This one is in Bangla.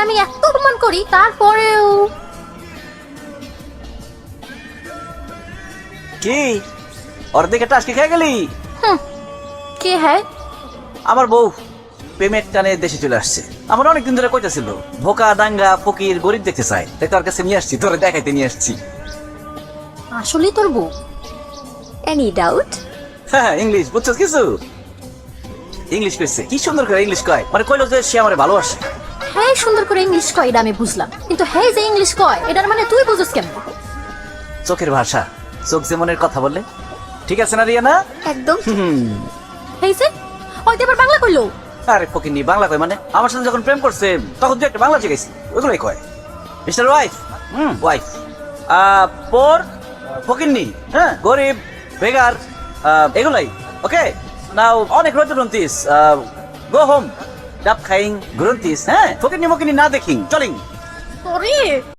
আমি এত অপমান করি তারপরেও। কি অর্ধেক একটা আজকে খেয়ে গেলি? কে হ্যাঁ? আমার বউ পেমেন্ট টানে দেশে চলে আসছে। আমার অনেকদিন ধরে কইতাছিল ভোকা দাঙ্গা ফকির গরিব দেখতে চাই, তাই তোর কাছে নিয়ে আসছি, তোরে দেখাইতে নিয়ে আসছি। আসলেই তোর বউ? Any doubt? হ্যাঁ ইংলিশ বুঝছিস কিছু? ইংলিশ কইছে, কি সুন্দর করে ইংলিশ কয়, মানে কইলো যে সে আমারে ভালোবাসে। হ্যাঁ সুন্দর করে ইংলিশ কয় এটা আমি বুঝলাম, কিন্তু হ্যাঁ যে ইংলিশ কয় এটার মানে তুই বুঝছিস কেমন? চোখের ভাষা, চোখ যে মনের কথা বলে। ঠিক আছে না রিয়ানা? একদম। হ্যাঁ যে হয়তো এবার বাংলা কইলো। আরে ফকিনি বাংলা কয় মানে? আমার সাথে যখন প্রেম করছে তখন তুই একটা বাংলা শিখাইছি, ওইগুলোই কয়। মিস্টার ওয়াইফ, ওয়াইফ পর ফকিন্নি, হ্যাঁ গরিব বেগার, এগুলাই। ওকে নাও অনেক রোজ গ্রন্থিস, গো হোম ডাব খাইং গ্রন্থিস, হ্যাঁ ফকিন্নি মকিনি না দেখিং চলিং। সরি।